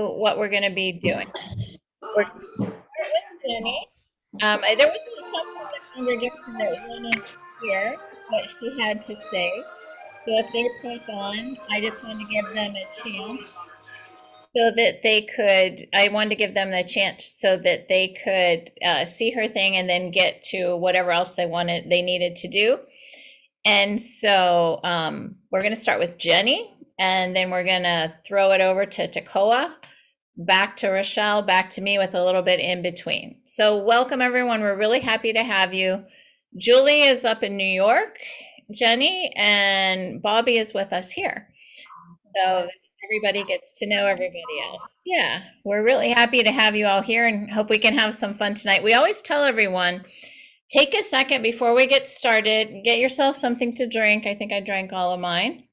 what we're going to be doing. We're going to start with Jenny. There was someone in the congregation that wanted to hear what she had to say. So if they pop on, I just want to give them a chance so that they could, I wanted to give them the chance so that they could see her thing and then get to whatever else they needed to do. And so we're going to start with Jenny, and then we're going to throw it over to Tekoa, back to Rochelle, back to me with a little bit in between. So welcome everyone. We're really happy to have you. Julie is up in New York, Jenny, and Bobby is with us here. So everybody gets to know everybody else. Yeah, we're really happy to have you all here and hope we can have some fun tonight. We always tell everyone, take a second before we get started, get yourself something to drink. I think I drank all of mine.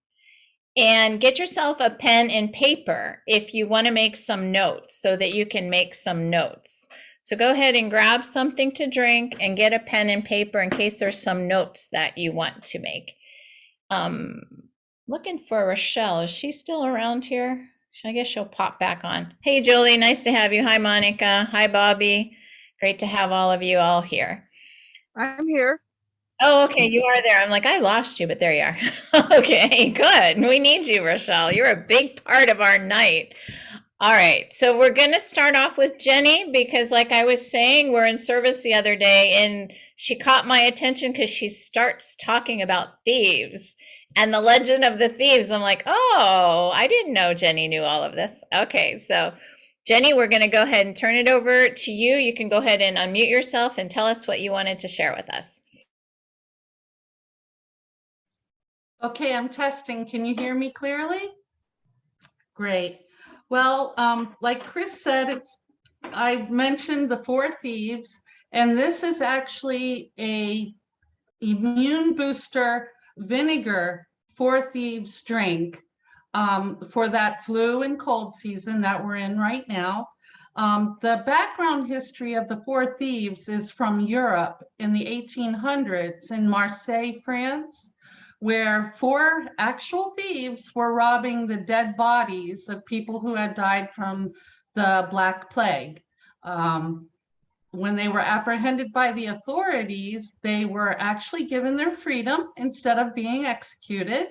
And get yourself a pen and paper if you want to make some notes so that you can make some notes. So go ahead and grab something to drink and get a pen and paper in case there's some notes that you want to make. Looking for Rochelle. Is she still around here? I guess she'll pop back on. Hey, Julie, nice to have you. Hi, Monica. Hi, Bobby. Great to have all of you all here. I'm here. Oh, okay, you are there. I'm like, I lost you, but there you are. Okay, good. We need you, Rochelle. You're a big part of our night. All right, so we're going to start off with Jenny because like I was saying, we're in service the other day and she caught my attention because she starts talking about thieves and the legend of the thieves. I'm like, oh, I didn't know Jenny knew all of this. Okay, so Jenny, we're going to go ahead and turn it over to you. You can go ahead and unmute yourself and tell us what you wanted to share with us. Okay, I'm testing. Can you hear me clearly? Great. Well, like Chris said, I mentioned the 4 thieves, and this is actually a immune booster vinegar 4 thieves drink for that flu and cold season that we're in right now. The background history of the 4 thieves is from Europe in the 1800s in Marseille, France, where 4 actual thieves were robbing the dead bodies of people who had died from the Black Plague. When they were apprehended by the authorities, they were actually given their freedom instead of being executed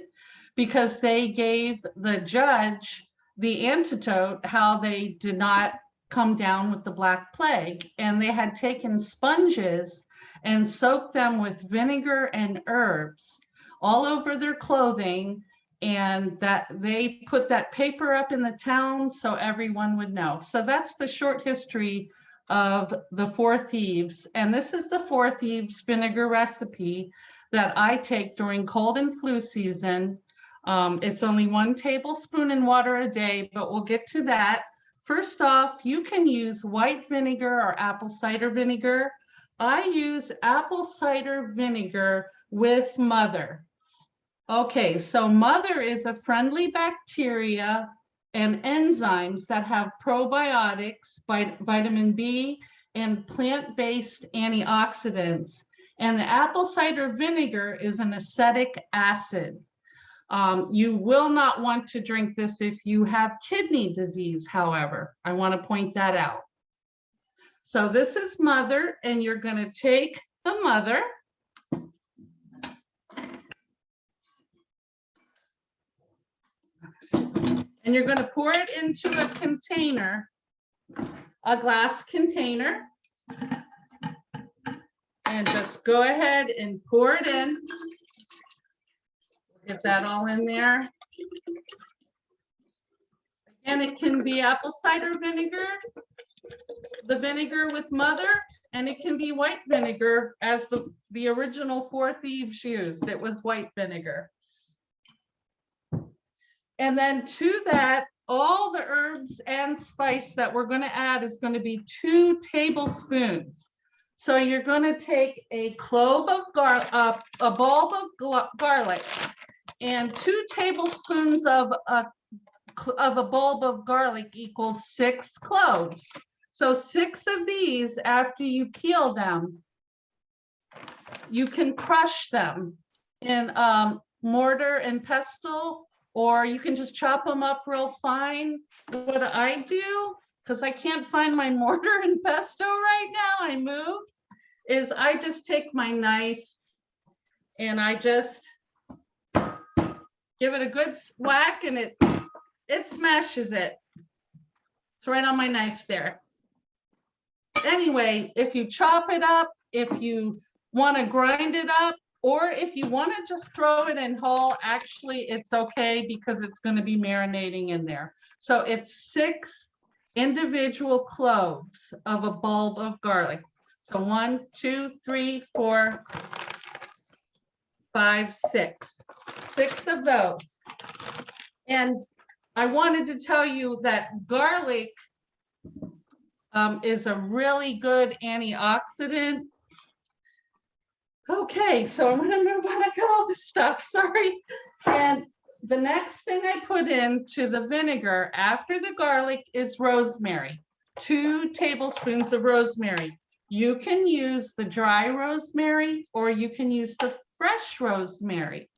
because they gave the judge the antidote how they did not come down with the Black Plague. And they had taken sponges and soaked them with vinegar and herbs all over their clothing, and that they put that paper up in the town so everyone would know. So that's the short history of the 4 thieves. And this is the 4 thieves vinegar recipe that I take during cold and flu season. It's only 1 tablespoon in water a day, but we'll get to that. First off, you can use white vinegar or apple cider vinegar. I use apple cider vinegar with Myrrh. Okay, so Myrrh is a friendly bacteria and enzymes that have probiotics, vitamin B, and plant-based antioxidants. And the apple cider vinegar is an acetic acid. You will not want to drink this if you have kidney disease, however. I want to point that out. So this is Myrrh, and you're going to take the Myrrh. And you're going to pour it into a container, a glass container, and just go ahead and pour it in. Get that all in there. And it can be apple cider vinegar, the vinegar with Myrrh, and it can be white vinegar as the original 4 thieves used. It was white vinegar. And then to that, all the herbs and spice that we're going to add is going to be 2 tablespoons. So you're going to take a clove of garlic, a bulb of garlic, and 2 tablespoons of a bulb of garlic equals 6 cloves. So 6 of these, after you peel them, you can crush them in mortar and pestle or you can just chop them up real fine. What I do, because I can't find my mortar and pesto right now, I moved, is I just take my knife and I just give it a good whack and it smashes it. It's right on my knife there. Anyway, if you chop it up, if you want to grind it up, or if you want to just throw it in whole, actually it's okay because it's going to be marinating in there. So it's 6 individual cloves of a bulb of garlic. So 1, 2, 3, 4, 5, 6. 6 of those. And I wanted to tell you that garlic is a really good antioxidant. Okay, so I'm gonna move on. I got all this stuff, sorry. And the next thing I put into the vinegar after the garlic is rosemary. 2 tablespoons of rosemary. You can use the dry rosemary or you can use the fresh rosemary.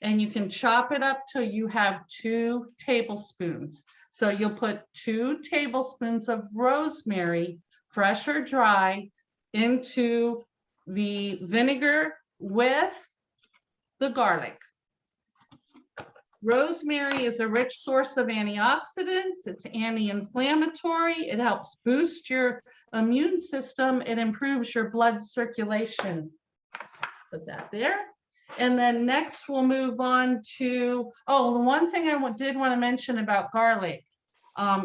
And you can chop it up till you have 2 tablespoons. So you'll put 2 tablespoons of rosemary, fresh or dry, into the vinegar with the garlic. Rosemary is a rich source of antioxidants. It's anti-inflammatory. It helps boost your immune system. It improves your blood circulation. Put that there. And then next we'll move on to, oh, the one thing I did want to mention about garlic.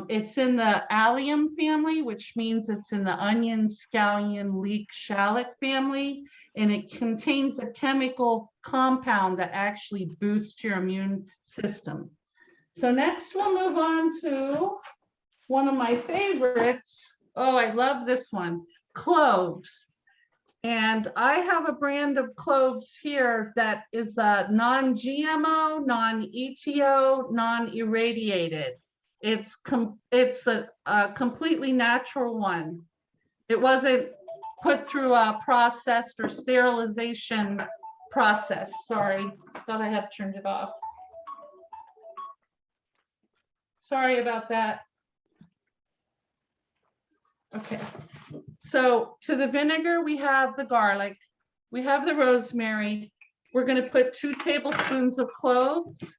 It's in the allium family, which means it's in the onion, scallion, leek, shallot family, and it contains a chemical compound that actually boosts your immune system. So next we'll move on to one of my favorites. Oh, I love this one, cloves. And I have a brand of cloves here that is a non-GMO, non-ETO, non-irradiated. It's a completely natural one. It wasn't put through a processed or sterilization process. Sorry, thought I had turned it off. Sorry about that. Okay, so to the vinegar, we have the garlic, we have the rosemary. We're going to put 2 tablespoons of cloves.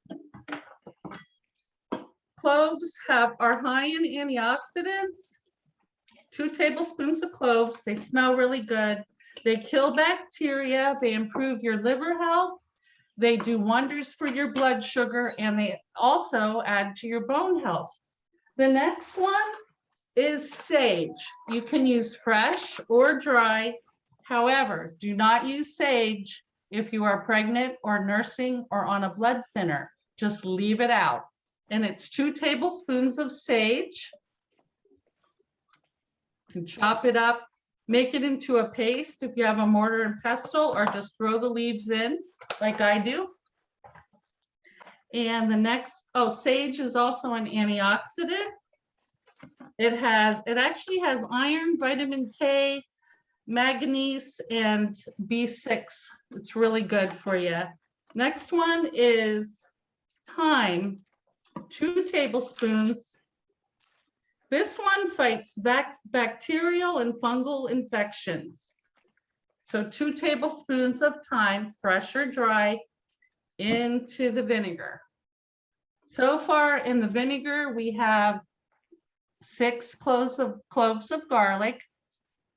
Cloves are high in antioxidants. 2 tablespoons of cloves. They smell really good. They kill bacteria. They improve your liver health. They do wonders for your blood sugar, and they also add to your bone health. The next one is sage. You can use fresh or dry. However, do not use sage if you are pregnant or nursing or on a blood thinner. Just leave it out. And it's 2 tablespoons of sage. You can chop it up, make it into a paste if you have a mortar and pestle, or just throw the leaves in like I do. And the next, oh, sage is also an antioxidant. It actually has iron, vitamin K, manganese, and B6. It's really good for you. Next one is thyme, 2 tablespoons. This one fights bacterial and fungal infections. So 2 tablespoons of thyme, fresh or dry, into the vinegar. So far in the vinegar, we have 6 cloves of garlic,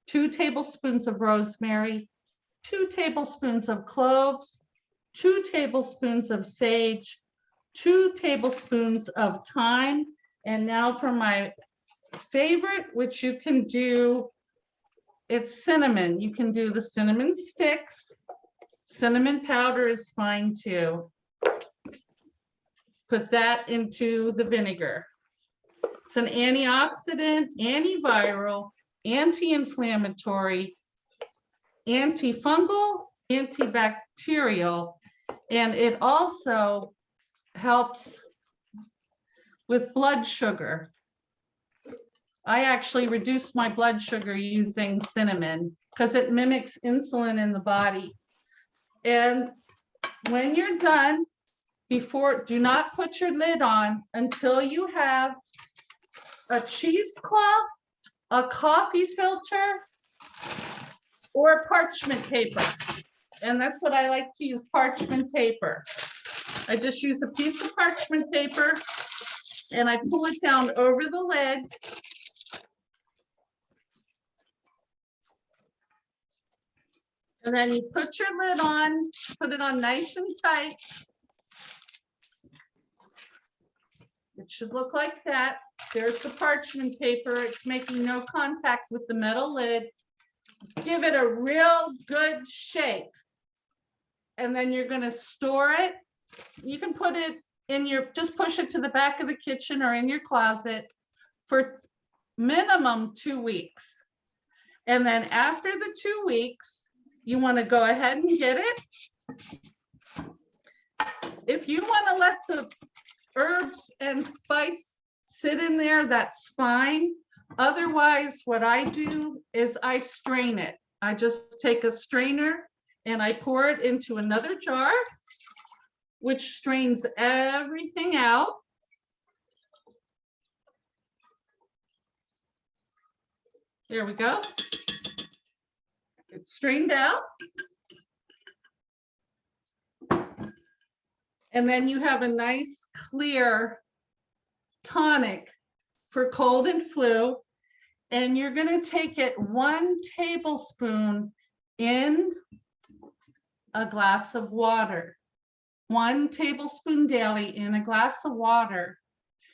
2 tablespoons of rosemary, 2 tablespoons of cloves, 2 tablespoons of sage, 2 tablespoons of thyme. And now for my favorite, which you can do, it's cinnamon. You can do the cinnamon sticks. Cinnamon powder is fine too. Put that into the vinegar. It's an antioxidant, antiviral, anti-inflammatory, antifungal, antibacterial, and it also helps with blood sugar. I actually reduced my blood sugar using cinnamon because it mimics insulin in the body. And when you're done, do not put your lid on until you have a cheesecloth, a coffee filter, or parchment paper. And that's what I like to use, parchment paper. I just use a piece of parchment paper and I pull it down over the lid. And then you put your lid on, put it on nice and tight. It should look like that. There's the parchment paper. It's making no contact with the metal lid. Give it a real good shake. And then you're going to store it. You can put it in just push it to the back of the kitchen or in your closet for minimum 2 weeks. And then after the 2 weeks, you want to go ahead and get it. If you want to let the herbs and spice sit in there, that's fine. Otherwise, what I do is I strain it. I just take a strainer and I pour it into another jar, which strains everything out. There we go. It's strained out. And then you have a nice clear tonic for cold and flu. And you're going to take it 1 tablespoon in a glass of water. 1 tablespoon daily in a glass of water.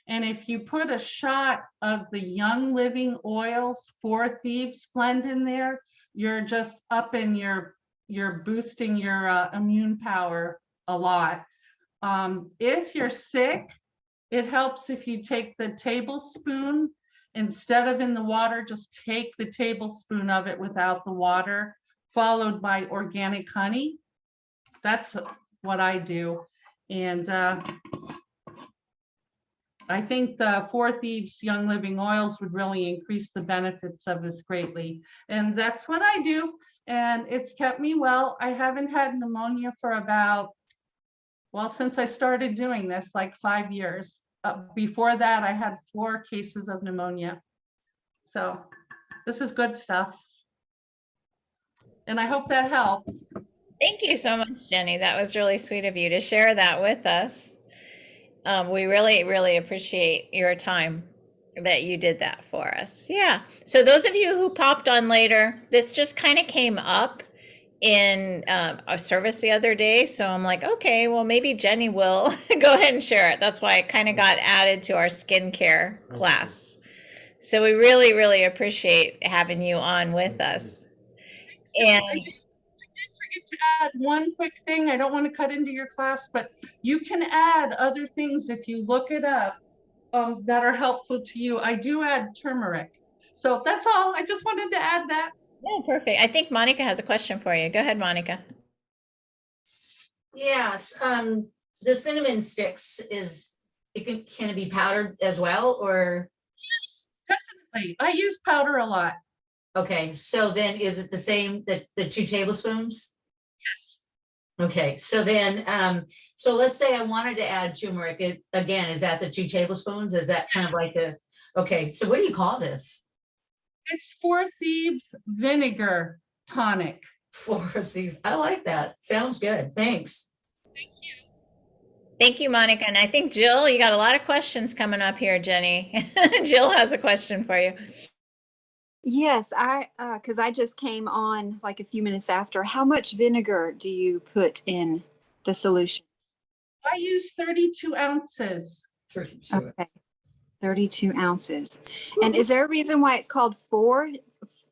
And if you put a shot of the Young Living Oils 4 Thieves blend in there, you're just upping you're boosting your immune power a lot. If you're sick, it helps if you take the tablespoon instead of in the water, just take the tablespoon of it without the water, followed by organic honey. That's what I do. And I think the 4 Thieves Young Living Oils would really increase the benefits of this greatly. And that's what I do. And it's kept me well. I haven't had pneumonia for about, well, since I started doing this, like 5 years. Before that, I had 4 cases of pneumonia. So this is good stuff. And I hope that helps. Thank you so much, Jenny. That was really sweet of you to share that with us. We really, really appreciate your time that you did that for us. Yeah. So those of you who popped on later, this just kind of came up in a service the other day. So I'm like, okay, well, maybe Jenny will go ahead and share it. That's why it kind of got added to our skincare class. So we really, really appreciate having you on with us. And I did forget to add one quick thing. I don't want to cut into your class, but you can add other things if you look it up that are helpful to you. I do add turmeric. So that's all. I just wanted to add that. yeah, perfect. I think Monica has a question for you. Go ahead, Monica. Yes, the cinnamon sticks can it be powdered as well, or? Yes, definitely. I use powder a lot. Okay, so then is it the same, the 2 tablespoons? Yes. Okay, so then, so let's say I wanted to add turmeric, again, is that the 2 tablespoons? Is that kind of like okay, so what do you call this? It's 4 Thieves Vinegar Tonic. 4 Thieves, I like that. Sounds good, thanks. Thank you. Thank you, Monica. And I think Jill, you got a lot of questions coming up here, Jenny. Jill has a question for you. Yes, because I just came on like a few minutes after. How much vinegar do you put in the solution? I use 32 ounces. 32. Okay, 32 ounces. And is there a reason why it's called 4,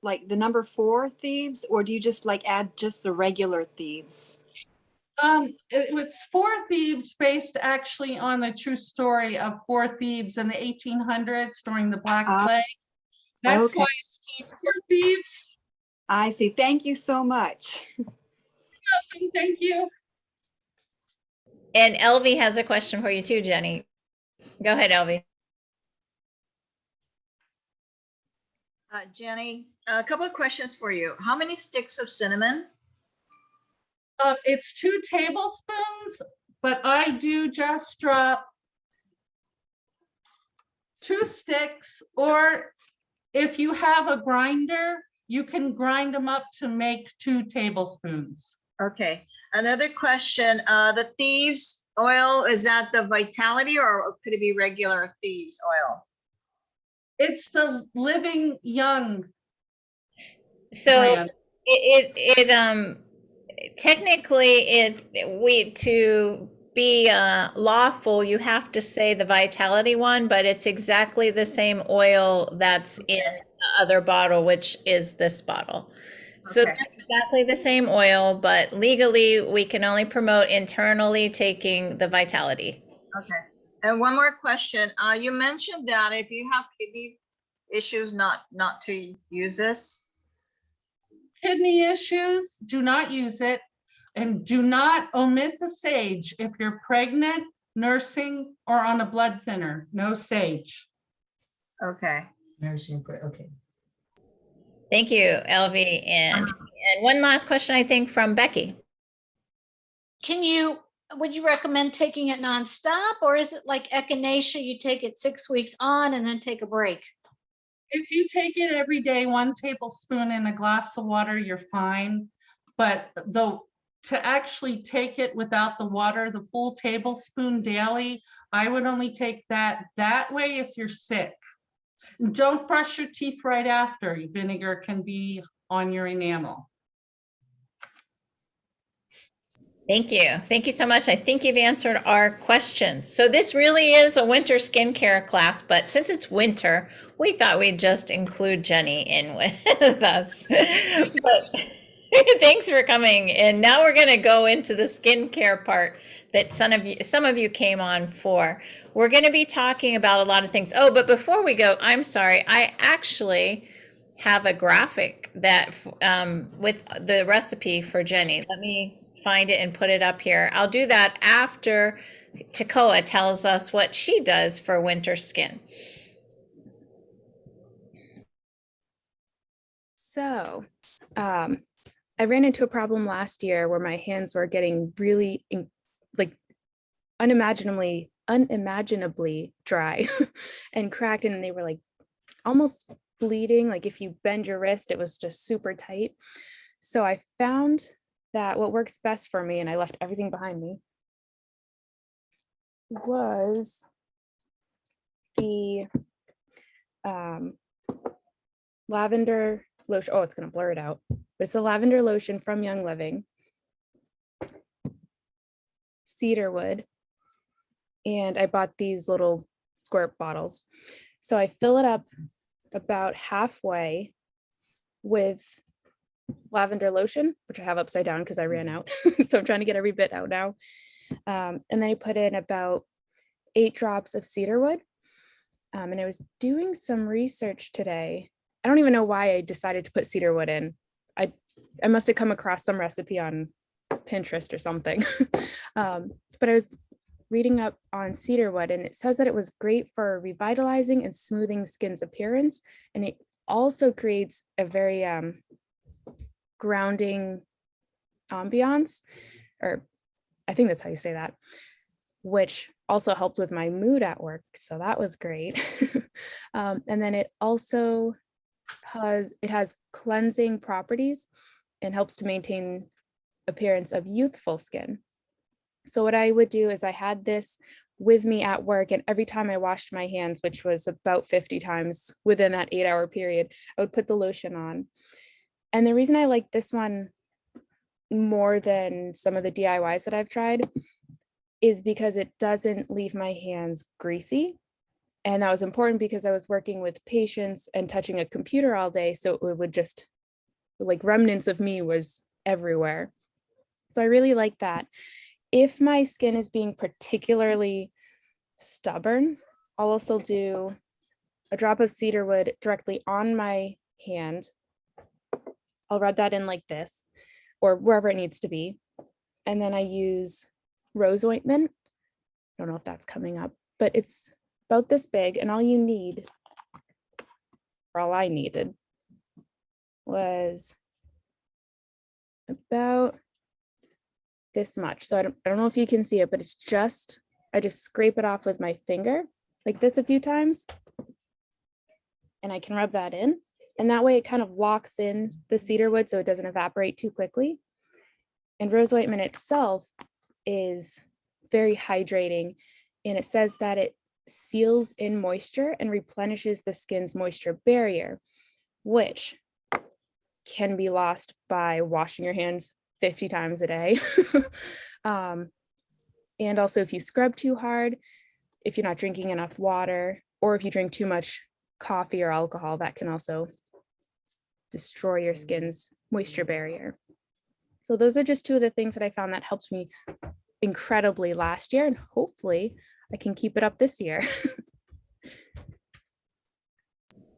like the number 4 Thieves, or do you just like add just the regular Thieves? It's 4 Thieves based actually on the true story of 4 thieves in the 1800s during the Black Plague. That's okay. why it's called 4 Thieves. I see. Thank you so much. Welcome. Thank you. And Elvie has a question for you too, Jenny. Go ahead, Elvie. Jenny, a couple of questions for you. How many sticks of cinnamon? It's 2 tablespoons, but I do just drop 2 sticks, or if you have a grinder, you can grind them up to make 2 tablespoons. Okay, another question, the Thieves oil, is that the Vitality or could it be regular Thieves oil? It's the Living Young So brand. technically to be lawful, you have to say the Vitality one, but it's exactly the same oil that's in the other bottle, which is this bottle. So Okay. they're exactly the same oil, but legally we can only promote internally taking the Vitality. Okay. And one more question. You mentioned that if you have kidney issues, not to use this. Kidney issues, do not use it. And do not omit the sage if you're pregnant, nursing, or on a blood thinner. No sage. Okay. Okay. Thank you, LV. And one last question, I think, from Becky. Would you recommend taking it nonstop, or is it like echinacea, you take it 6 weeks on and then take a break? If you take it every day, 1 tablespoon in a glass of water, you're fine. But to actually take it without the water, the full tablespoon daily, I would only take that way if you're sick. Don't brush your teeth right after. Vinegar can be on your enamel. Thank you. Thank you so much. I think you've answered our questions. So this really is a winter skincare class, but since it's winter, we thought we'd just include Jenny in with us. But thanks for coming. And now we're going to go into the skincare part that some of you came on for. We're going to be talking about a lot of things. Oh, but before we go, I'm sorry. I actually have a graphic that with the recipe for Jenny. Let me find it and put it up here. I'll do that after Takoa tells us what she does for winter skin. So, I ran into a problem last year where my hands were getting really unimaginably dry and cracked, and they were like almost bleeding. Like if you bend your wrist, it was just super tight. So I found that what works best for me, and I left everything behind me, was the lavender lotion. Oh, it's going to blur it out. But it's the lavender lotion from Young Living, Cedarwood, and I bought these little squirt bottles. So I fill it up about halfway with lavender lotion, which I have upside down because I ran out. So I'm trying to get every bit out now. And then I put in about 8 drops of cedarwood. And I was doing some research today. I don't even know why I decided to put cedarwood in. I must have come across some recipe on Pinterest or something. But I was reading up on cedarwood, and it says that it was great for revitalizing and smoothing skin's appearance. And it also creates a very grounding ambiance, or I think that's how you say that, which also helped with my mood at work. So that was great. And then it also has cleansing properties and helps to maintain appearance of youthful skin. So what I would do is I had this with me at work, and every time I washed my hands, which was about 50 times within that 8-hour period, I would put the lotion on. And the reason I like this one more than some of the DIYs that I've tried is because it doesn't leave my hands greasy. And that was important because I was working with patients and touching a computer all day. So it would just, like, remnants of me was everywhere. So I really like that. If my skin is being particularly stubborn, I'll also do a drop of cedarwood directly on my hand. I'll rub that in like this, or wherever it needs to be. And then I use rose ointment. I don't know if that's coming up, but it's about this big, and all you need, or all I needed, was about this much. So I don't know if you can see it, but it's just, I just scrape it off with my finger like this a few times. And I can rub that in. And that way it kind of locks in the cedarwood so it doesn't evaporate too quickly. And rose ointment itself is very hydrating. And it says that it seals in moisture and replenishes the skin's moisture barrier, which can be lost by washing your hands 50 times a day. And also if you scrub too hard, if you're not drinking enough water, or if you drink too much coffee or alcohol, that can also destroy your skin's moisture barrier. So those are just two of the things that I found that helped me incredibly last year, and hopefully I can keep it up this year.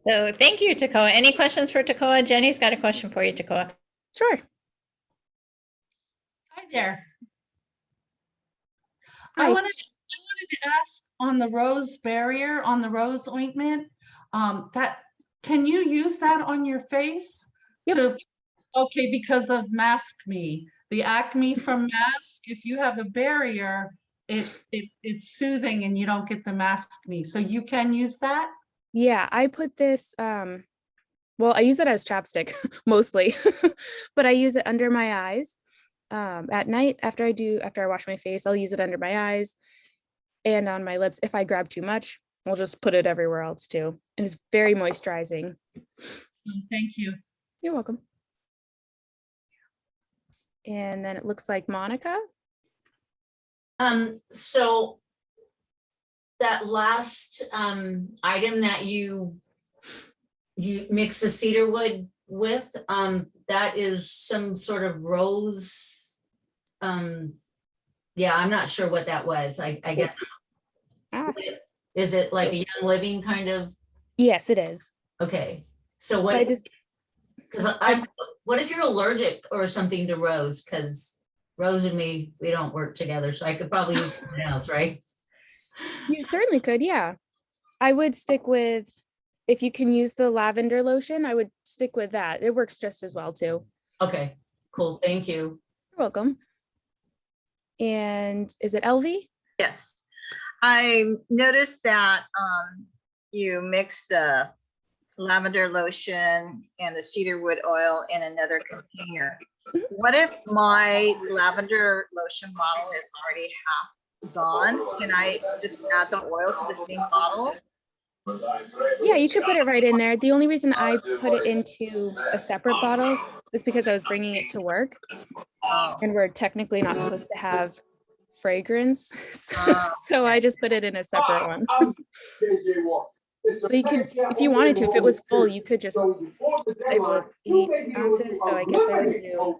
So thank you, Takoa. Any questions for Takoa? Jenny's got a question for you, Takoa. Sure. Hi there. Hi. I wanted to ask on the rose barrier, on the rose ointment, that can you use that on your face? Yep. Okay, because of Mask Me, the acne from Mask. If you have a barrier, it's soothing and you don't get the Mask Me. So you can use that. Yeah, I put this, well, I use it as chapstick mostly, but I use it under my eyes. At night after I wash my face, I'll use it under my eyes and on my lips. If I grab too much, I'll just put it everywhere else too. And it's very moisturizing. Thank you. You're welcome. And then it looks like Monica. So that last item that you mix the cedarwood with, that is some sort of rose. Yeah, I'm not sure what that was. I guess. Ah. Is it like a Young Living kind of? Yes, it is. Okay. So I what? just, Because what if you're allergic or something to rose? Because Rose and me, we don't work together, so I could probably use something else, right? you certainly could, yeah. I would stick with, if you can use the lavender lotion, I would stick with that. It works just as well too. Okay, cool. Thank you. You're welcome. And is it Elvie? Yes. I noticed that you mixed the lavender lotion and the cedarwood oil in another container. What if my lavender lotion bottle is already half gone? Can I just add the oil to the same bottle? Yeah, you could put it right in there. The only reason I put it into a separate bottle is because I was bringing it to work, Oh. and we're technically not supposed to have fragrance. So I just put it in a separate one. So you can, if you wanted to, if it was full, you could just, well, it's 8 ounces, so I guess I would do.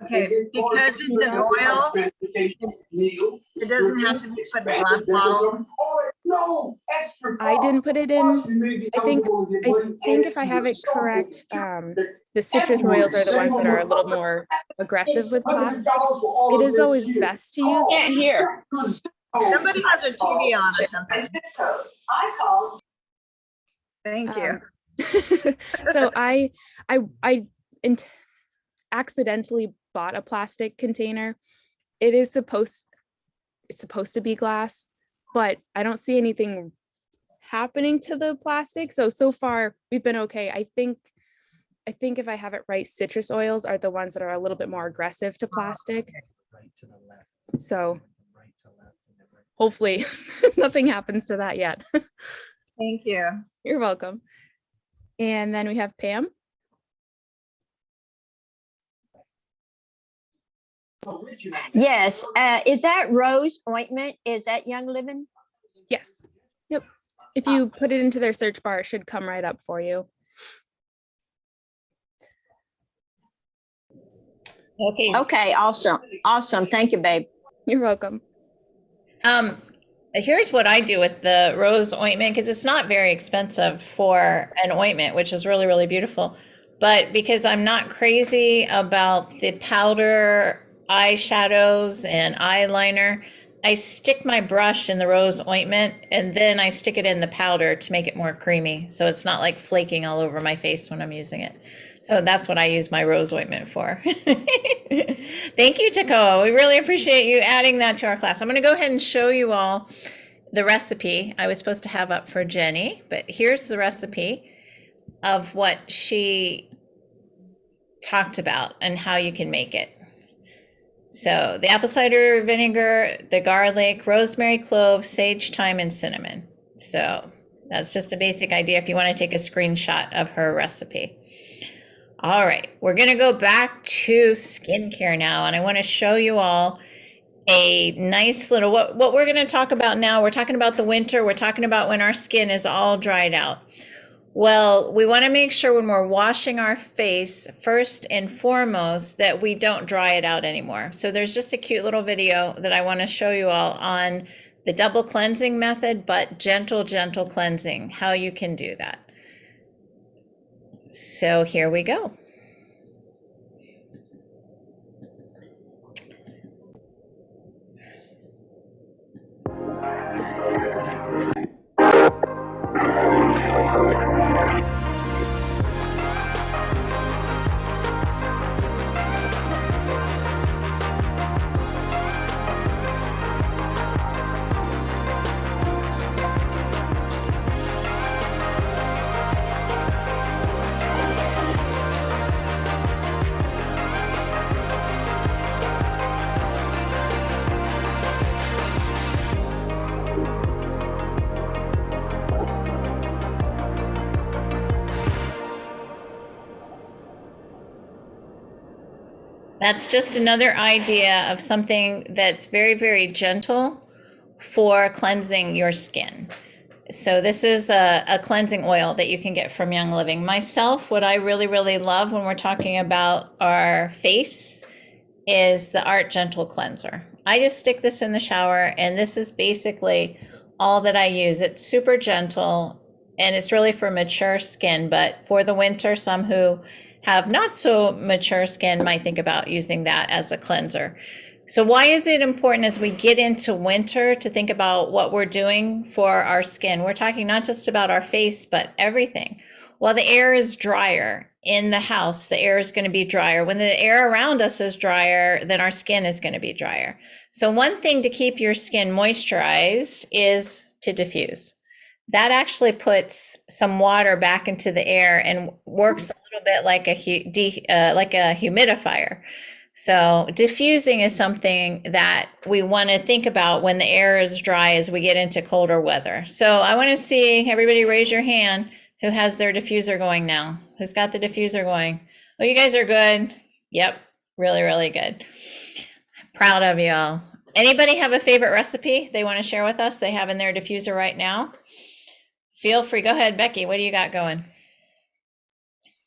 Okay, because it's an oil, it doesn't have to be put in a glass bottle. I didn't put it in. I think if I have it correct, the citrus oils are the ones that are a little more aggressive with plastic. It is always best to use. Can't hear. Somebody has a TV on or something. Thank you. So I accidentally bought a plastic container. It's supposed to be glass, but I don't see anything happening to the plastic. So far we've been okay. I think if I have it right, citrus oils are the ones that are a little bit more aggressive to plastic. So hopefully nothing happens to that yet. Thank you. You're welcome. And then we have Pam. Yes, is that rose ointment? Is that Young Living? Yes. Yep. If you put it into their search bar, it should come right up for you. Okay. Okay, awesome. Awesome. Thank you, babe. You're welcome. Here's what I do with the rose ointment, because it's not very expensive for an ointment, which is really, really beautiful. But because I'm not crazy about the powder eyeshadows and eyeliner, I stick my brush in the rose ointment and then I stick it in the powder to make it more creamy. So it's not like flaking all over my face when I'm using it. So that's what I use my rose ointment for. Thank you, Takoa. We really appreciate you adding that to our class. I'm going to go ahead and show you all the recipe I was supposed to have up for Jenny, but here's the recipe of what she talked about and how you can make it. So the apple cider vinegar, the garlic, rosemary, cloves, sage, thyme, and cinnamon. So that's just a basic idea if you want to take a screenshot of her recipe. All right, we're going to go back to skincare now, and I want to show you all a nice little, what we're going to talk about now. We're talking about the winter. We're talking about when our skin is all dried out. Well, we want to make sure when we're washing our face, first and foremost, that we don't dry it out anymore. So there's just a cute little video that I want to show you all on the double cleansing method, but gentle cleansing, how you can do that. So here we go. That's just another idea of something that's very gentle for cleansing your skin. So this is a cleansing oil that you can get from Young Living. Myself, what I really love when we're talking about our face is the Art Gentle Cleanser. I just stick this in the shower, and this is basically all that I use. It's super gentle, and it's really for mature skin, but for the winter, some who have not so mature skin might think about using that as a cleanser. So why is it important as we get into winter to think about what we're doing for our skin? We're talking not just about our face, but everything. While the air is drier in the house, the air is going to be drier. When the air around us is drier, then our skin is going to be drier. So one thing to keep your skin moisturized is to diffuse. That actually puts some water back into the air and works a little bit like a humidifier. So diffusing is something that we want to think about when the air is dry as we get into colder weather. So I want to see everybody raise your hand who has their diffuser going now. Who's got the diffuser going? Oh, you guys are good. Yep, really good. Proud of you all. Anybody have a favorite recipe they want to share with us they have in their diffuser right now? Feel free. Go ahead, Becky. What do you got going?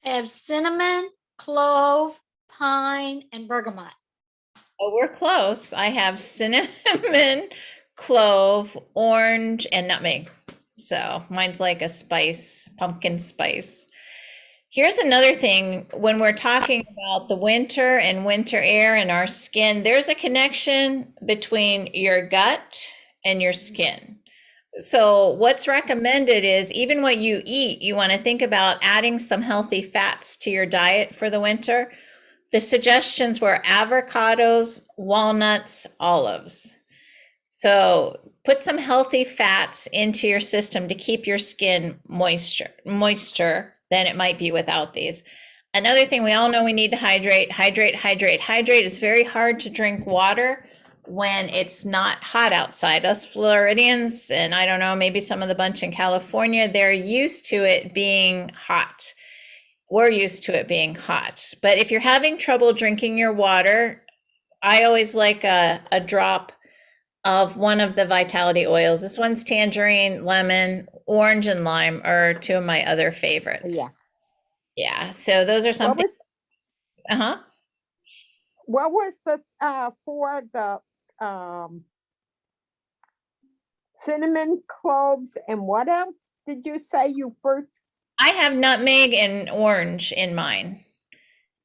I have cinnamon, clove, pine, and bergamot. Oh, we're close. I have cinnamon, clove, orange, and nutmeg. So mine's like a spice, pumpkin spice. Here's another thing. When we're talking about the winter and winter air and our skin, there's a connection between your gut and your skin. So what's recommended is even what you eat, you want to think about adding some healthy fats to your diet for the winter. The suggestions were avocados, walnuts, olives. So put some healthy fats into your system to keep your skin moister than it might be without these. Another thing, we all know we need to hydrate. It's very hard to drink water when it's not hot outside. Us Floridians, and I don't know, maybe some of the bunch in California, they're used to it being hot. We're used to it being hot. But if you're having trouble drinking your water, I always like a drop of one of the vitality oils. This one's tangerine, lemon, orange, and lime are two of my other favorites. Yeah. So those are something. What was the for the cinnamon, cloves, and what else did you say you first? I have nutmeg and orange in mine.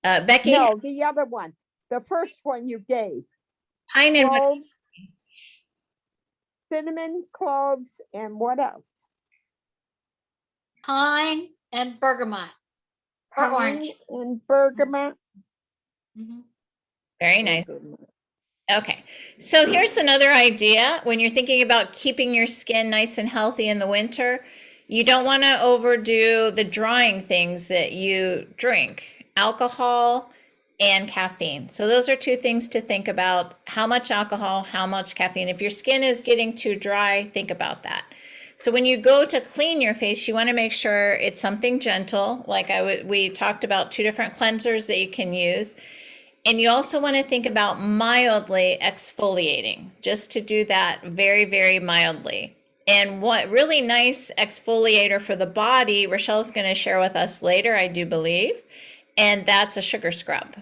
Becky? No, the other one. The first one you gave. Pine and cloves. cinnamon, cloves, and what else? Pine and bergamot. Or orange. Thyme and bergamot. Mhm. Very nice. Okay, so here's another idea. When you're thinking about keeping your skin nice and healthy in the winter, you don't want to overdo the drying things that you drink, alcohol and caffeine. So those are two things to think about. How much alcohol, how much caffeine. If your skin is getting too dry, think about that. So when you go to clean your face, you want to make sure it's something gentle. Like we talked about 2 different cleansers that you can use. And you also want to think about mildly exfoliating, just to do that very, very mildly. And what really nice exfoliator for the body, Rochelle's going to share with us later, I do believe, and that's a sugar scrub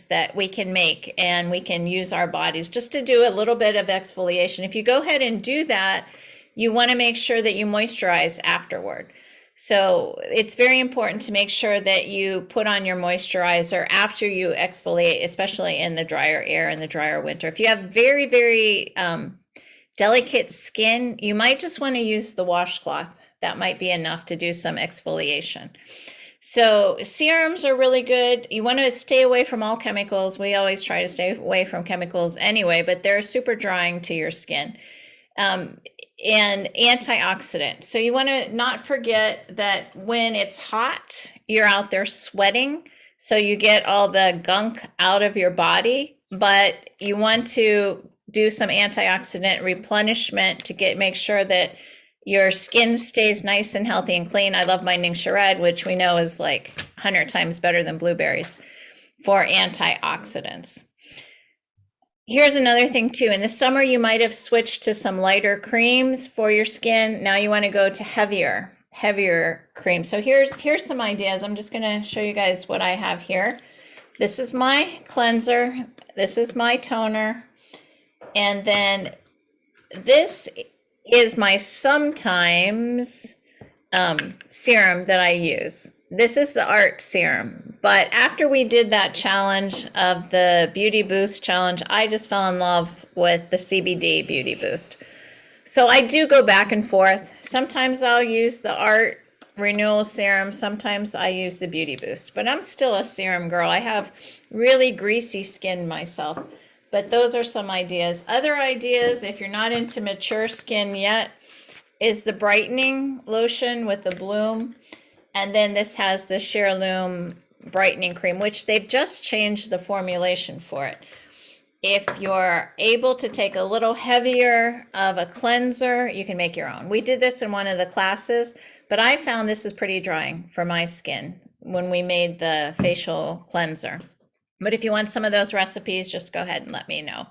that we can make, and we can use our bodies just to do a little bit of exfoliation. If you go ahead and do that, you want to make sure that you moisturize afterward. So it's very important to make sure that you put on your moisturizer after you exfoliate, especially in the drier air and the drier winter. If you have very, very delicate skin, you might just want to use the washcloth. That might be enough to do some exfoliation. So serums are really good. You want to stay away from all chemicals. We always try to stay away from chemicals anyway, but they're super drying to your skin. And antioxidant. So you want to not forget that when it's hot, you're out there sweating, so you get all the gunk out of your body, but you want to do some antioxidant replenishment to make sure that your skin stays nice and healthy and clean. I love my Ningxia Red, which we know is like 100 times better than blueberries for antioxidants. Here's another thing too. In the summer, you might have switched to some lighter creams for your skin. Now you want to go to heavier cream. So here's some ideas. I'm just going to show you guys what I have here. This is my cleanser. This is my toner. And then this is my sometimes serum that I use. This is the art serum, but after we did that challenge of the Beauty Boost challenge, I just fell in love with the CBD Beauty Boost. So I do go back and forth. Sometimes I'll use the art renewal serum. Sometimes I use the Beauty Boost, but I'm still a serum girl. I have really greasy skin myself, but those are some ideas. Other ideas, if you're not into mature skin yet, is the Brightening Lotion with the bloom. And then this has the Sheerlume Brightening Cream, which they've just changed the formulation for it. If you're able to take a little heavier of a cleanser, you can make your own. We did this in one of the classes, but I found this is pretty drying for my skin when we made the facial cleanser. But if you want some of those recipes, just go ahead and let me know.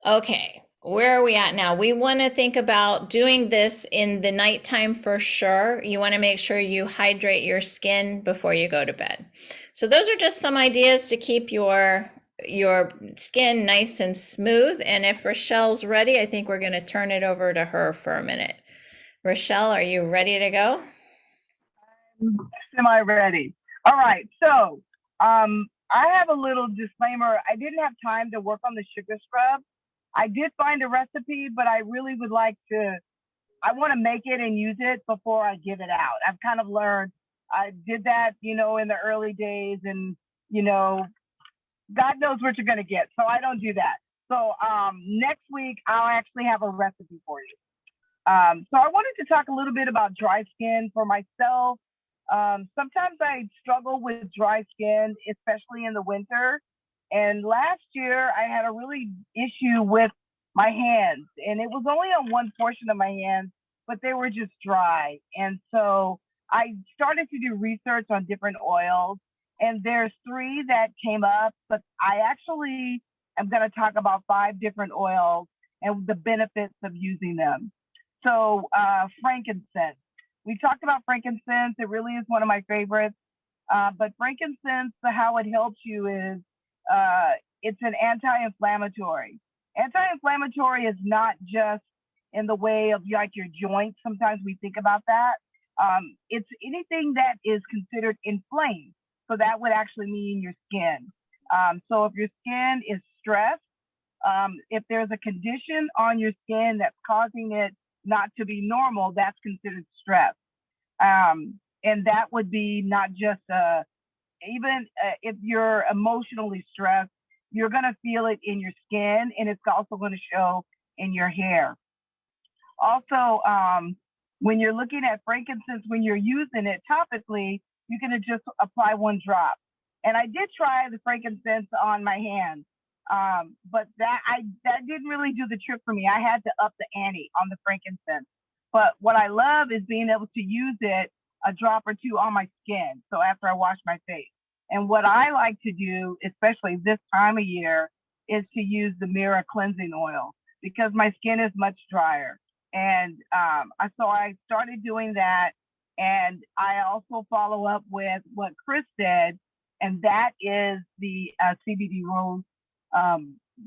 Okay. Where are we at now? We want to think about doing this in the nighttime for sure. You want to make sure you hydrate your skin before you go to bed. So those are just some ideas to keep your skin nice and smooth. And if Rochelle's ready, I think we're going to turn it over to her for a minute. Rochelle, are you ready to go? Semi-ready. All right. So I have a little disclaimer. I didn't have time to work on the sugar scrub. I did find a recipe, but I really would like to, I want to make it and use it before I give it out. I've kind of learned, I did that, in the early days, and, God knows what you're going to get. So I don't do that. So next week, I'll actually have a recipe for you. So I wanted to talk a little bit about dry skin for myself. Sometimes I struggle with dry skin, especially in the winter. And last year I had a really issue with my hands, and it was only on one portion of my hands, but they were just dry. And so I started to do research on different oils, and there's 3 that came up, but I actually am going to talk about 5 different oils and the benefits of using them. So frankincense. We talked about frankincense. It really is one of my favorites. But frankincense, how it helps you is it's an anti-inflammatory. Anti-inflammatory is not just in the way of like your joints. Sometimes we think about that. It's anything that is considered inflamed. So that would actually mean your skin. So if your skin is stressed, If there's a condition on your skin that's causing it not to be normal, that's considered stress. And that would be not just even if you're emotionally stressed, you're going to feel it in your skin, and it's also going to show in your hair. Also, when you're looking at frankincense, when you're using it topically, you can just apply 1 drop. And I did try the frankincense on my hands, but that didn't really do the trick for me. I had to up the ante on the frankincense. But what I love is being able to use it a drop or 2 on my skin. So after I wash my face. And what I like to do, especially this time of year, is to use the Myrrh cleansing oil because my skin is much drier. And so I started doing that. And I also follow up with what Chris said, and that is the CBD Rose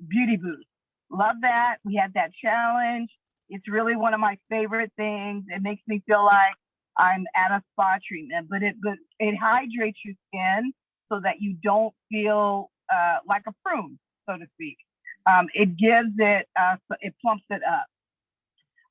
Beauty Boost. Love that. We had that challenge. It's really one of my favorite things. It makes me feel like I'm at a spa treatment, but it hydrates your skin so that you don't feel like a prune, so to speak. It gives it, it plumps it up.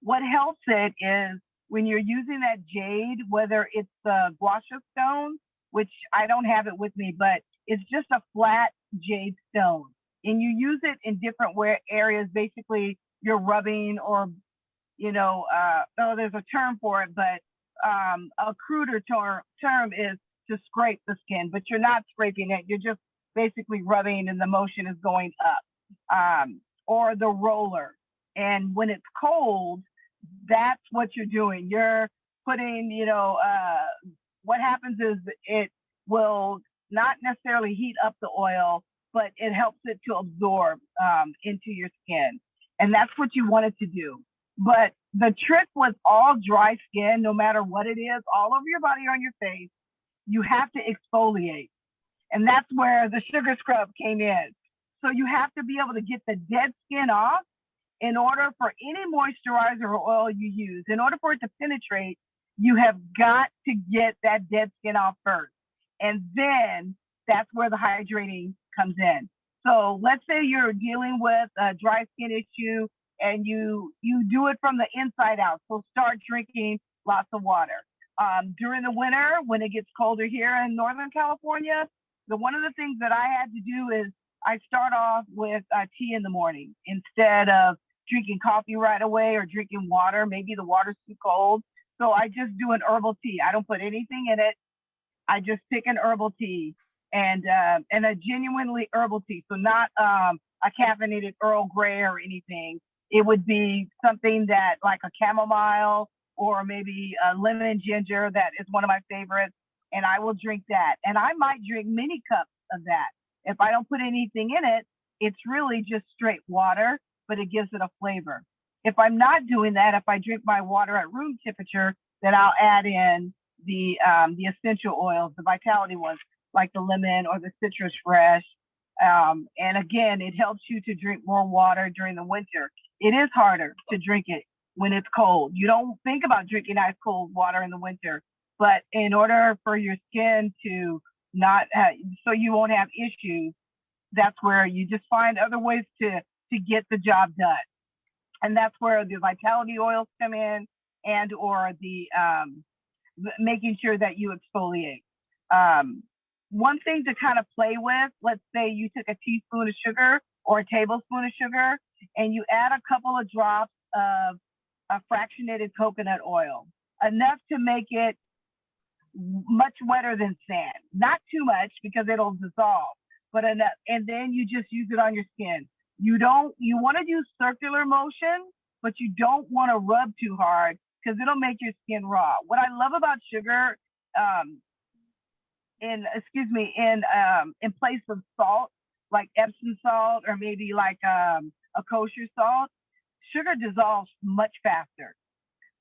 What helps it is when you're using that jade, whether it's the guasha stone, which I don't have it with me, but it's just a flat jade stone. And you use it in different areas. Basically, you're rubbing or, there's a term for it, but a cruder term is to scrape the skin, but you're not scraping it. You're just basically rubbing and the motion is going up, or the roller. And when it's cold, that's what you're doing. You're putting, what happens is it will not necessarily heat up the oil, but it helps it to absorb into your skin. And that's what you want it to do. But the trick with all dry skin, no matter what it is, all over your body, on your face, you have to exfoliate. And that's where the sugar scrub came in. So you have to be able to get the dead skin off in order for any moisturizer or oil you use. In order for it to penetrate, you have got to get that dead skin off first. And then that's where the hydrating comes in. So let's say you're dealing with a dry skin issue and you do it from the inside out. So start drinking lots of water. During the winter, when it gets colder here in Northern California, one of the things that I had to do is I start off with tea in the morning instead of drinking coffee right away or drinking water. Maybe the water's too cold. So I just do an herbal tea. I don't put anything in it. I just pick an herbal tea and a genuinely herbal tea. So not a caffeinated Earl Grey or anything. It would be something that like a chamomile or maybe a lemon ginger. That is one of my favorites. And I will drink that. And I might drink many cups of that. If I don't put anything in it, it's really just straight water, but it gives it a flavor. If I'm not doing that, if I drink my water at room temperature, then I'll add in the essential oils, the vitality ones, like the lemon or the citrus fresh. And again, it helps you to drink more water during the winter. It is harder to drink it when it's cold. You don't think about drinking ice cold water in the winter, but in order for your skin to not so you won't have issues, that's where you just find other ways to get the job done. And that's where the vitality oils come in, and or the making sure that you exfoliate. One thing to kind of play with, let's say you took a teaspoon of sugar or a tablespoon of sugar and you add a couple of drops of a fractionated coconut oil, enough to make it much wetter than sand. Not too much because it'll dissolve, but enough. And then you just use it on your skin. You want to do circular motion, but you don't want to rub too hard because it'll make your skin raw. What I love about sugar, in place of salt, like Epsom salt or maybe like a kosher salt, sugar dissolves much faster,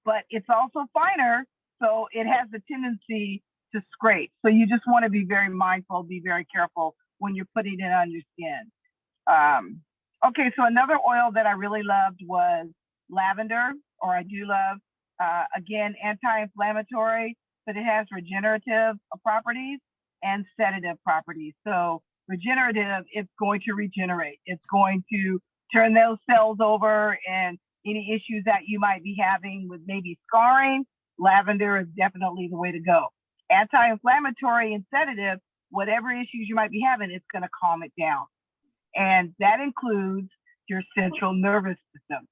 but it's also finer, so it has the tendency to scrape. So you just want to be very mindful, be very careful when you're putting it on your skin. Okay, so another oil that I really loved was lavender, or I do love, again, anti-inflammatory, but it has regenerative properties and sedative properties. So regenerative, it's going to regenerate. It's going to turn those cells over, and any issues that you might be having with maybe scarring, lavender is definitely the way to go. Anti-inflammatory and sedative, whatever issues you might be having, it's going to calm it down. And that includes your central nervous system.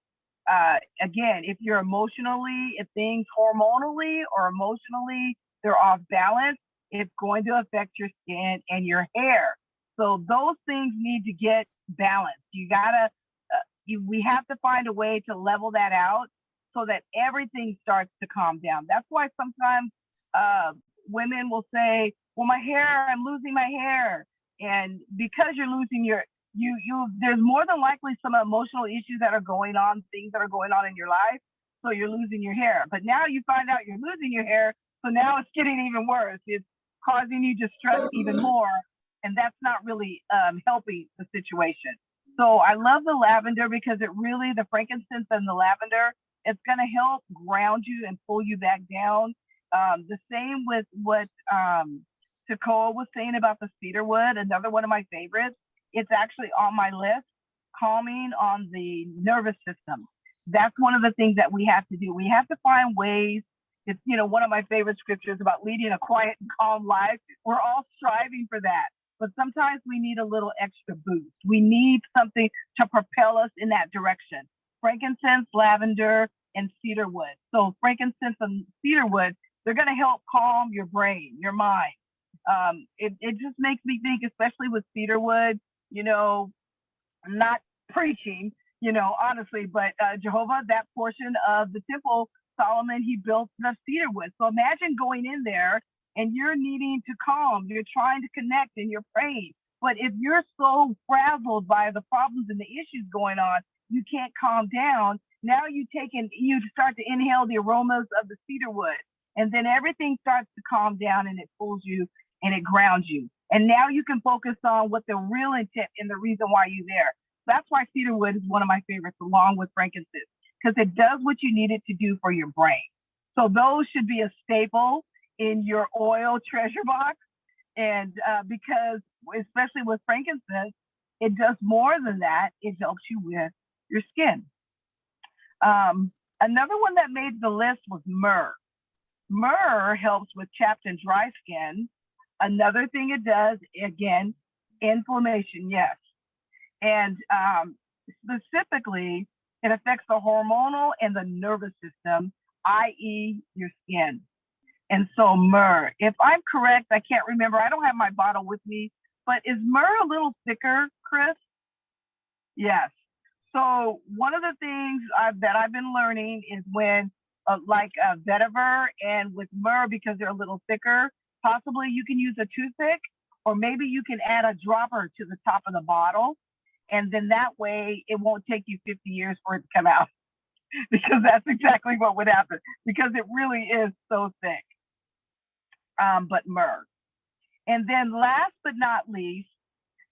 Again, if you're if things hormonally or emotionally, they're off balance, it's going to affect your skin and your hair. So those things need to get balanced. You gotta, we have to find a way to level that out so that everything starts to calm down. That's why sometimes women will say, well, my hair, I'm losing my hair. And because you're losing there's more than likely some emotional issues that are going on, things that are going on in your life. So you're losing your hair. But now you find out you're losing your hair. So now it's getting even worse. It's causing you distress even more. And that's not really helping the situation. So I love the lavender because the frankincense and the lavender, it's going to help ground you and pull you back down. The same with what Takoa was saying about the cedarwood, another one of my favorites. It's actually on my list, calming on the nervous system. That's one of the things that we have to do. We have to find ways. It's, one of my favorite scriptures about leading a quiet and calm life. We're all striving for that. But sometimes we need a little extra boost. We need something to propel us in that direction. Frankincense, lavender, and cedarwood. So frankincense and cedarwood, they're going to help calm your brain, your mind. It just makes me think, especially with cedarwood, I'm not preaching, honestly, but Jehovah, that portion of the temple, Solomon, he built the cedarwood. So imagine going in there and you're needing to calm, you're trying to connect and you're praying. But if you're so frazzled by the problems and the issues going on, you can't calm down. Now you start to inhale the aromas of the cedarwood, and then everything starts to calm down and it pulls you and it grounds you. And now you can focus on what the real intent and the reason why you're there. That's why cedarwood is one of my favorites, along with frankincense, because it does what you need it to do for your brain. So those should be a staple in your oil treasure box. And because, especially with frankincense, it does more than that. It helps you with your skin. Another one that made the list was myrrh. Myrrh helps with chapped and dry skin. Another thing it does, again, inflammation, yes. And specifically, it affects the hormonal and the nervous system, i.e. your skin. And so myrrh, if I'm correct, I can't remember, I don't have my bottle with me, but is myrrh a little thicker, Chris? Yes. So one of the things that I've been learning is when, like vetiver and with myrrh, because they're a little thicker, possibly you can use a toothpick, or maybe you can add a dropper to the top of the bottle. And then that way it won't take you 50 years for it to come out, because that's exactly what would happen, because it really is so thick. But myrrh. And then last but not least,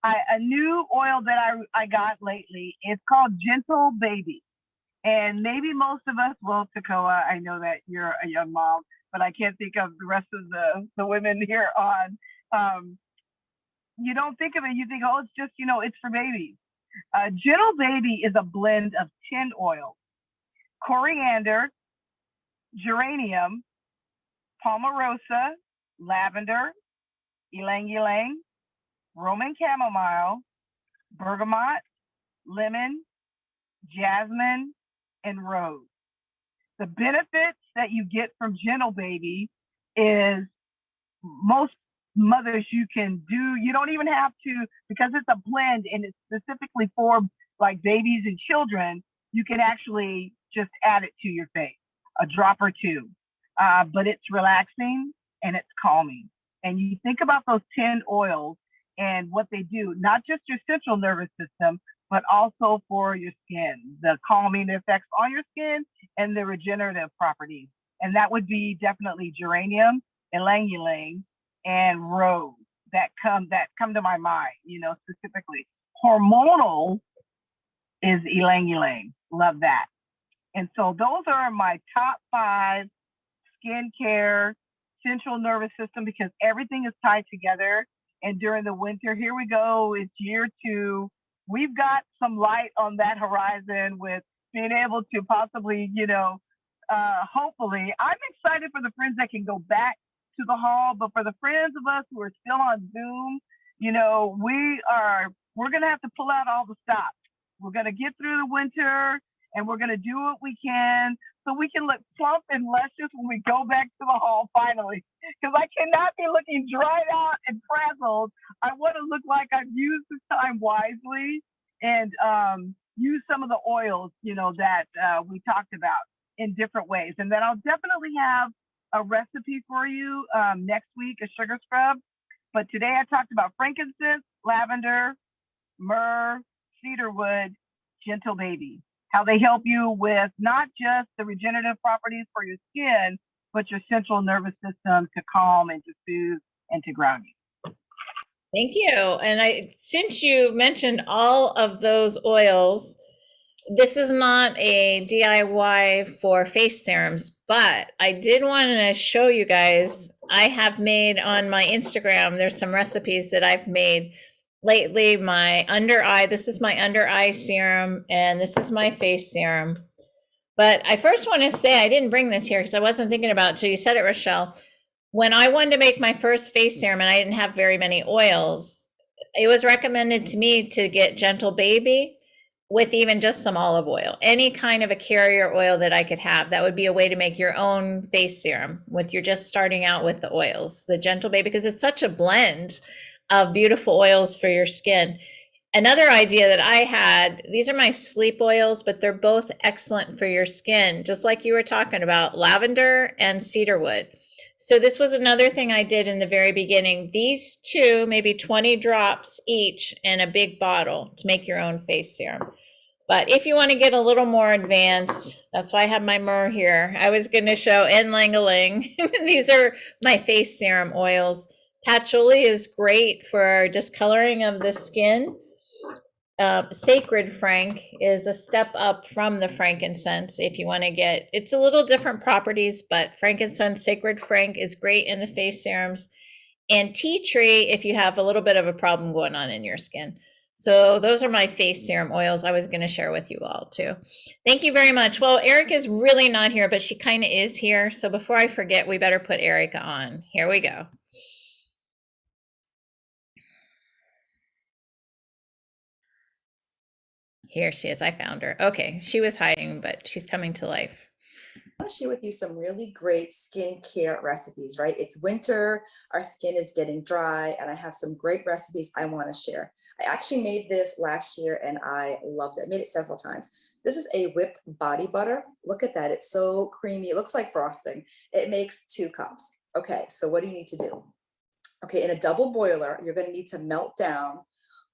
a new oil that I got lately, it's called Gentle Baby. And maybe most of us, well, Takoa, I know that you're a young mom, but I can't think of the rest of the women here on. You don't think of it, you think, oh, it's just, it's for babies. Gentle Baby is a blend of 10 oils: coriander, geranium, palmarosa, lavender, ylang ylang, Roman chamomile, bergamot, lemon, jasmine, and rose. The benefits that you get from Gentle Baby is most mothers you can do, you don't even have to, because it's a blend and it's specifically for like babies and children, you can actually just add it to your face, a drop or two. But it's relaxing and it's calming. And you think about those 10 oils and what they do, not just your central nervous system, but also for your skin, the calming effects on your skin and the regenerative properties. And that would be definitely geranium, ylang ylang, and rose that come to my mind, specifically. Hormonal is ylang ylang. Love that. And so those are my top 5 skincare, central nervous system, because everything is tied together. And during the winter, here we go, it's year 2. we've got some light on that horizon with being able to possibly, hopefully, I'm excited for the friends that can go back to the hall, but for the friends of us who are still on Zoom, we're going to have to pull out all the stops. We're going to get through the winter and we're going to do what we can so we can look plump and luscious when we go back to the hall finally. Because I cannot be looking dried out and frazzled. I want to look like I've used this time wisely and use some of the oils, that we talked about in different ways. And then I'll definitely have a recipe for you next week, a sugar scrub. But today I talked about frankincense, lavender, myrrh, cedarwood, gentle baby, how they help you with not just the regenerative properties for your skin, but your central nervous system to calm and to soothe and to ground you. Thank you. And since you mentioned all of those oils, this is not a DIY for face serums, but I did want to show you guys, I have made on my Instagram, there's some recipes that I've made lately. My under eye, this is my under eye serum, and this is my face serum. But I first want to say, I didn't bring this here because I wasn't thinking about it till you said it, Rochelle. When I wanted to make my first face serum and I didn't have very many oils, it was recommended to me to get Gentle Baby with even just some olive oil, any kind of a carrier oil that I could have. That would be a way to make your own face serum with you're just starting out with the oils, the Gentle Baby, because it's such a blend of beautiful oils for your skin. Another idea that I had, these are my sleep oils, but they're both excellent for your skin, just like you were talking about, lavender and cedarwood. So this was another thing I did in the very beginning. These two, maybe 20 drops each in a big bottle to make your own face serum. But if you want to get a little more advanced, that's why I have my myrrh here. I was going to show Lang-a-ling. These are my face serum oils. Patchouli is great for discoloring of the skin. Sacred Frank is a step up from the frankincense. If you want to get, it's a little different properties, but frankincense, Sacred Frank is great in the face serums. And tea tree if you have a little bit of a problem going on in your skin. So those are my face serum oils I was going to share with you all too. Thank you very much. Well, Erica's really not here, but she kind of is here. So before I forget, we better put Erica on. Here we go. Here she is. I found her. Okay, she was hiding, but she's coming to life. I want to share with you some really great skincare recipes, right? It's winter, our skin is getting dry, and I have some great recipes I want to share. I actually made this last year and I loved it. I made it several times. This is a whipped body butter. Look at that. It's so creamy. It looks like frosting. It makes 2 cups. Okay, so what do you need to do? Okay, in a double boiler, you're going to need to melt down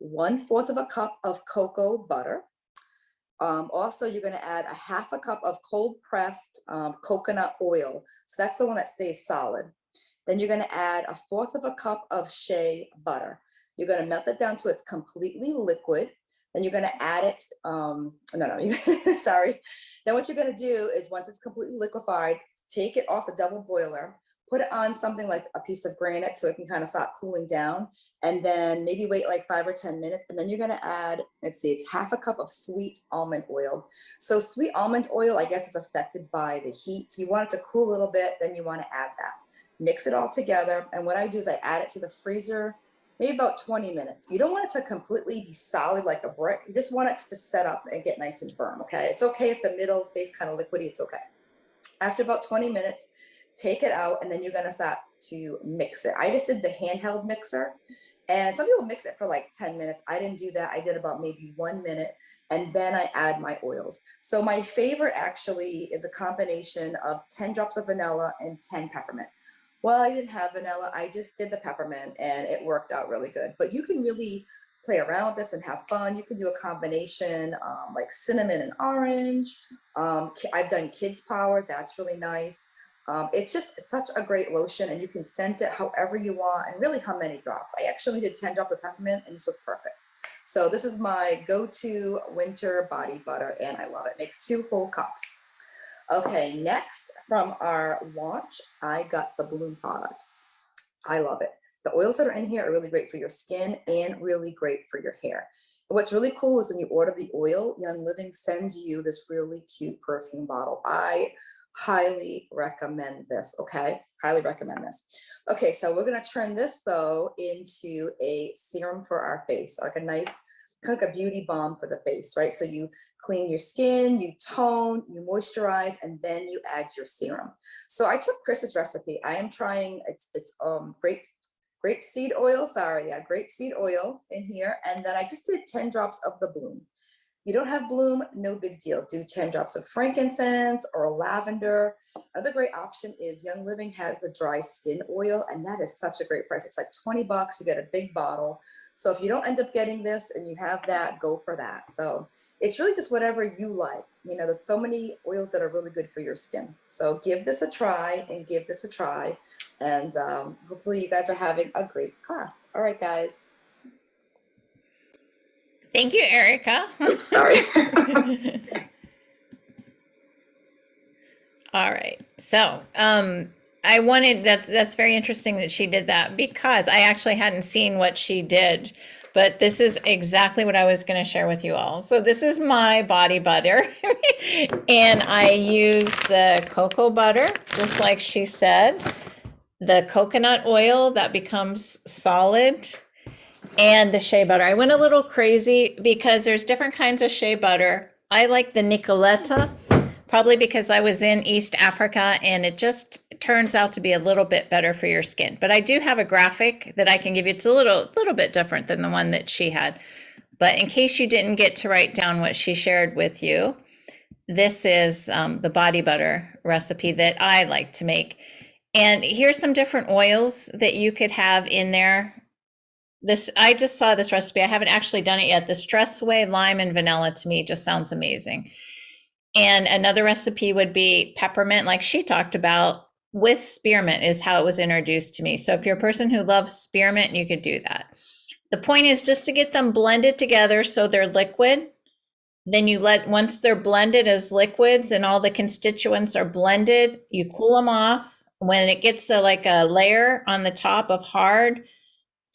1/4 of a cup of cocoa butter. Also, you're going to add a 1/2 cup of cold pressed coconut oil. So that's the one that stays solid. Then you're going to add 1/4 of a cup of shea butter. You're going to melt it down till it's completely liquid. Then you're going to add it. Sorry. Then what you're going to do is once it's completely liquefied, take it off the double boiler, put it on something like a piece of granite so it can kind of start cooling down. And then maybe wait like 5 or 10 minutes. And then you're going to add, let's see, it's 1/2 cup of sweet almond oil. So sweet almond oil, I guess, is affected by the heat. So you want it to cool a little bit, then you want to add that. Mix it all together. And what I do is I add it to the freezer, maybe about 20 minutes. You don't want it to completely be solid like a brick. You just want it to set up and get nice and firm, okay? It's okay if the middle stays kind of liquidy, it's okay. After about 20 minutes, take it out, and then you're going to start to mix it. I just did the handheld mixer. And some people mix it for like 10 minutes. I didn't do that. I did about maybe 1 minute, and then I add my oils. So my favorite actually is a combination of 10 drops of vanilla and 10 peppermint. Well, I didn't have vanilla. I just did the peppermint and it worked out really good. But you can really play around with this and have fun. You can do a combination like cinnamon and orange. I've done kids power. That's really nice. It's such a great lotion, and you can scent it however you want, and really how many drops. I actually did 10 drops of peppermint, and this was perfect. So this is my go-to winter body butter, and I love it. It makes 2 whole cups. Okay, next from our launch, I got the Bloom product. I love it. The oils that are in here are really great for your skin and really great for your hair. And what's really cool is when you order the oil, Young Living sends you this really cute perfume bottle. I highly recommend this, okay? Highly recommend this. Okay, so we're gonna turn this though into a serum for our face, like a nice, kind of like a beauty balm for the face, right? So you clean your skin, you tone, you moisturize, and then you add your serum. So I took Chris's recipe. I am trying, it's grapeseed oil, grapeseed oil in here. And then I just did 10 drops of the bloom. You don't have bloom, no big deal. Do 10 drops of frankincense or lavender. Another great option is Young Living has the dry skin oil, and that is such a great price. It's like 20 bucks, you get a big bottle. So if you don't end up getting this and you have that, go for that. So it's really just whatever you like. You know, there's so many oils that are really good for your skin. So give this a try and give this a try. And hopefully you guys are having a great class. All right, guys. Thank you, Erica. Oops, sorry. All right. So I wanted, that's very interesting that she did that, because I actually hadn't seen what she did, but this is exactly what I was going to share with you all. So this is my body butter and I use the cocoa butter, just like she said, the coconut oil that becomes solid, and the shea butter. I went a little crazy because there's different kinds of shea butter. I like the Nicoletta, probably because I was in East Africa and it just turns out to be a little bit better for your skin. But I do have a graphic that I can give you. It's a little bit different than the one that she had. But in case you didn't get to write down what she shared with you, this is the body butter recipe that I like to make. And here's some different oils that you could have in there. This, I just saw this recipe. I haven't actually done it yet. The Stress Away Lime and Vanilla to me just sounds amazing. And another recipe would be peppermint, like she talked about, with spearmint is how it was introduced to me. So if you're a person who loves spearmint, you could do that. The point is just to get them blended together so they're liquid. Then you once they're blended as liquids and all the constituents are blended, you cool them off. When it gets like a layer on the top of hard,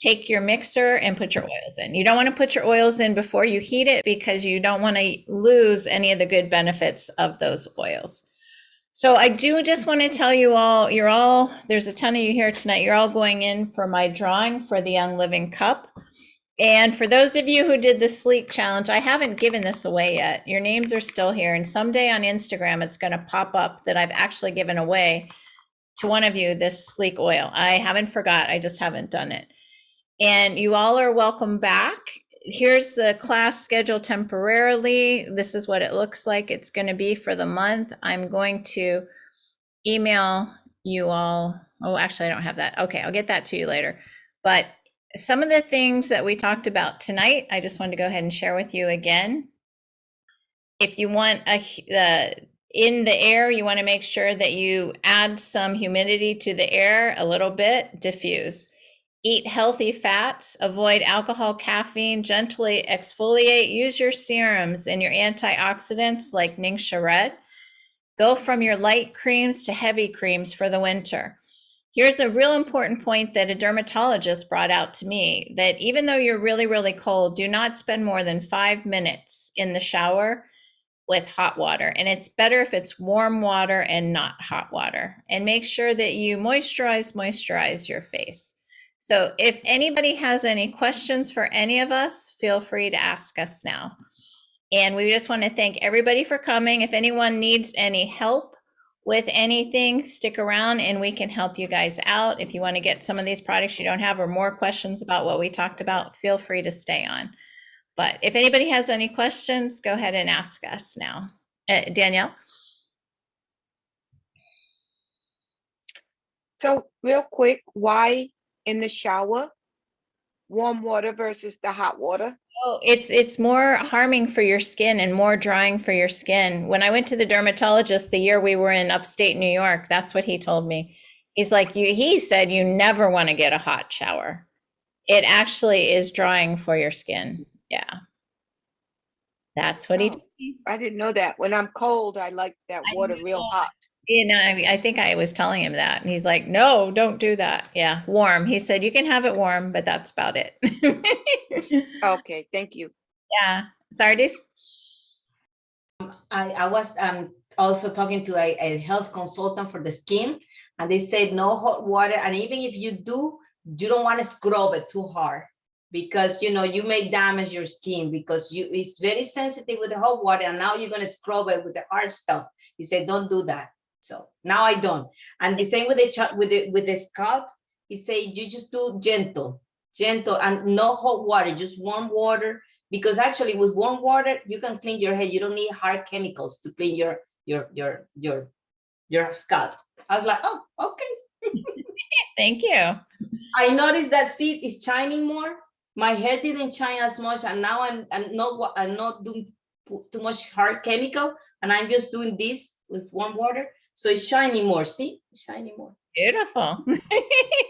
take your mixer and put your oils in. You don't want to put your oils in before you heat it because you don't want to lose any of the good benefits of those oils. So I do just want to tell you all, there's a ton of you here tonight. You're all going in for my drawing for the Young Living Cup. And for those of you who did the Sleek Challenge, I haven't given this away yet. Your names are still here. And someday on Instagram, it's going to pop up that I've actually given away to one of you this Sleek oil. I haven't forgot. I just haven't done it. And you all are welcome back. Here's the class schedule temporarily. This is what it looks like. It's going to be for the month. I'm going to email you all. Oh, actually, I don't have that. Okay, I'll get that to you later. But some of the things that we talked about tonight, I just wanted to go ahead and share with you again. If you want in the air, you want to make sure that you add some humidity to the air, a little bit, diffuse. Eat healthy fats, avoid alcohol, caffeine, gently exfoliate, use your serums and your antioxidants like Ningxia Red. Go from your light creams to heavy creams for the winter. Here's a real important point that a dermatologist brought out to me, that even though you're really, really cold, do not spend more than 5 minutes in the shower with hot water. And it's better if it's warm water and not hot water. And make sure that you moisturize your face. So if anybody has any questions for any of us, feel free to ask us now. And we just want to thank everybody for coming. If anyone needs any help with anything, stick around and we can help you guys out. If you want to get some of these products you don't have or more questions about what we talked about, feel free to stay on. But if anybody has any questions, go ahead and ask us now. Danielle? So real quick, why in the shower, warm water versus the hot water? Oh, it's more harming for your skin and more drying for your skin. When I went to the dermatologist the year we were in upstate New York, that's what he told me. He's like, he said you never want to get a hot shower. It actually is drying for your skin. Yeah. That's what he told me. I didn't know that. When I'm cold, I like that water real hot. You know, I think I was telling him that, and he's like, "No, don't do that." Yeah, warm. He said you can have it warm, but that's about it. Okay, thank you. Yeah, Sardis. I was also talking to a health consultant for the skin, and they said no hot water. And even if you do, you don't want to scrub it too hard because you know you may damage your skin because it's very sensitive with the hot water, and now you're gonna scrub it with the hard stuff. He said, don't do that. So now I don't. And the same with the scalp. He said you just do gentle, and no hot water, just warm water. Because actually with warm water, you can clean your head. You don't need hard chemicals to clean your scalp. I was like, oh, okay. Thank you. I noticed that seed is shining more. My hair didn't shine as much, and now I'm not doing too much hard chemical, and I'm just doing this with warm water. So it's shining more. See, it's shining more. Beautiful.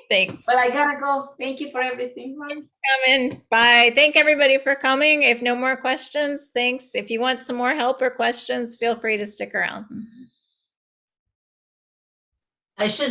Thanks. Well, I gotta go. Thank you for everything. Bye. Coming. Bye. Thank everybody for coming. If no more questions, thanks. If you want some more help or questions, feel free to stick around. I should